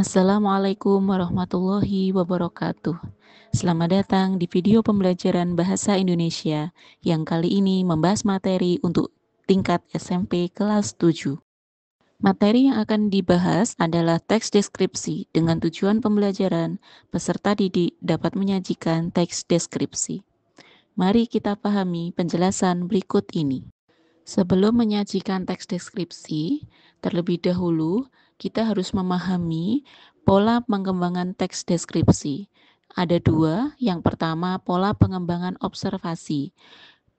Assalamualaikum warahmatullahi wabarakatuh. Selamat datang di video pembelajaran Bahasa Indonesia yang kali ini membahas materi untuk tingkat SMP kelas 7. Materi yang akan dibahas adalah teks deskripsi dengan tujuan pembelajaran peserta didik dapat menyajikan teks deskripsi. Mari kita pahami penjelasan berikut ini. Sebelum menyajikan teks deskripsi, terlebih dahulu kita harus memahami pola pengembangan teks deskripsi. Ada dua, yang pertama pola pengembangan observasi.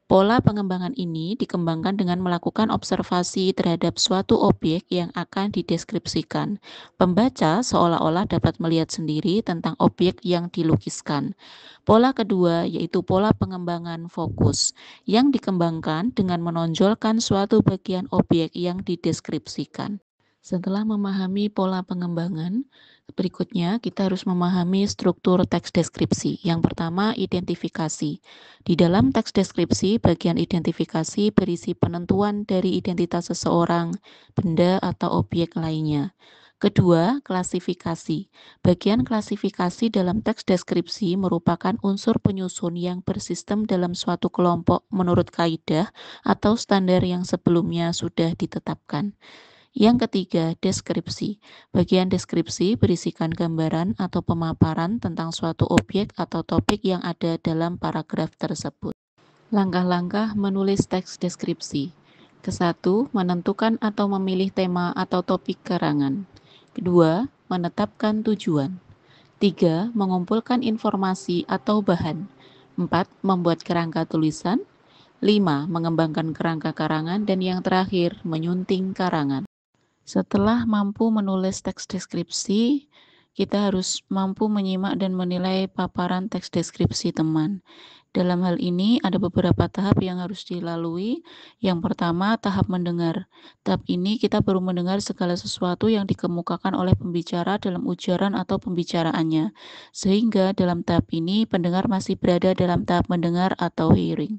Pola pengembangan ini dikembangkan dengan melakukan observasi terhadap suatu objek yang akan dideskripsikan. Pembaca seolah-olah dapat melihat sendiri tentang objek yang dilukiskan. Pola kedua yaitu pola pengembangan fokus, yang dikembangkan dengan menonjolkan suatu bagian objek yang dideskripsikan. Setelah memahami pola pengembangan, berikutnya kita harus memahami struktur teks deskripsi. Yang pertama, identifikasi. Di dalam teks deskripsi, bagian identifikasi berisi penentuan dari identitas seseorang, benda, atau objek lainnya. Kedua, klasifikasi. Bagian klasifikasi dalam teks deskripsi merupakan unsur penyusun yang bersistem dalam suatu kelompok menurut kaidah atau standar yang sebelumnya sudah ditetapkan. Yang ketiga, deskripsi. Bagian deskripsi berisikan gambaran atau pemaparan tentang suatu objek atau topik yang ada dalam paragraf tersebut. Langkah-langkah menulis teks deskripsi. Kesatu, menentukan atau memilih tema atau topik karangan. Kedua, menetapkan tujuan. 3. Mengumpulkan informasi atau bahan. 4. Membuat kerangka tulisan. 5. Mengembangkan kerangka karangan. Dan yang terakhir, menyunting karangan. Setelah mampu menulis teks deskripsi, kita harus mampu menyimak dan menilai paparan teks deskripsi teman. Dalam hal ini ada beberapa tahap yang harus dilalui. Yang pertama, tahap mendengar. Tahap ini kita baru mendengar segala sesuatu yang dikemukakan oleh pembicara dalam ujaran atau pembicaraannya. Sehingga dalam tahap ini pendengar masih berada dalam tahap mendengar atau hearing.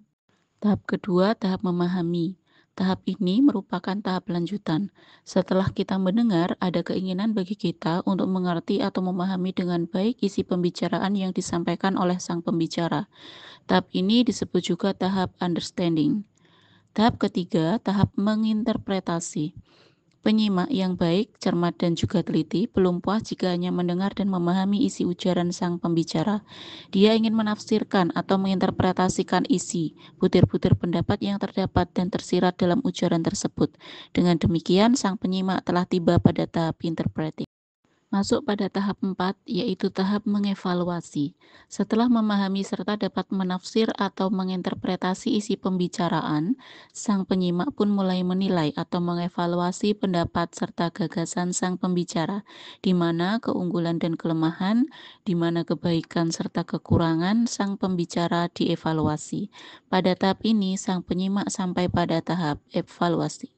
Tahap kedua, tahap memahami. Tahap ini merupakan tahap lanjutan. Setelah kita mendengar, ada keinginan bagi kita untuk mengerti atau memahami dengan baik isi pembicaraan yang disampaikan oleh sang pembicara. Tahap ini disebut juga tahap understanding. Tahap ketiga, tahap menginterpretasi. Penyimak yang baik, cermat, dan juga teliti belum puas jika hanya mendengar dan memahami isi ujaran sang pembicara. Dia ingin menafsirkan atau menginterpretasikan isi, butir-butir pendapat yang terdapat dan tersirat dalam ujaran tersebut. Dengan demikian, sang penyimak telah tiba pada tahap interpreting. Masuk pada tahap 4, yaitu tahap mengevaluasi. Setelah memahami serta dapat menafsir atau menginterpretasi isi pembicaraan, sang penyimak pun mulai menilai atau mengevaluasi pendapat serta gagasan sang pembicara, di mana keunggulan dan kelemahan, di mana kebaikan serta kekurangan sang pembicara dievaluasi. Pada tahap ini, sang penyimak sampai pada tahap evaluasi.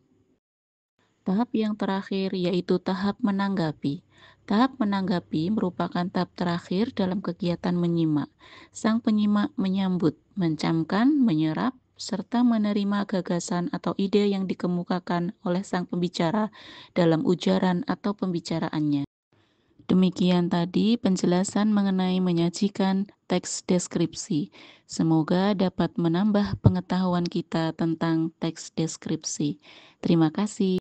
Tahap yang terakhir yaitu tahap menanggapi. Tahap menanggapi merupakan tahap terakhir dalam kegiatan menyimak. Sang penyimak menyambut, mencamkan, menyerap, serta menerima gagasan atau ide yang dikemukakan oleh sang pembicara dalam ujaran atau pembicaraannya. Demikian tadi penjelasan mengenai menyajikan teks deskripsi. Semoga dapat menambah pengetahuan kita tentang teks deskripsi. Terima kasih.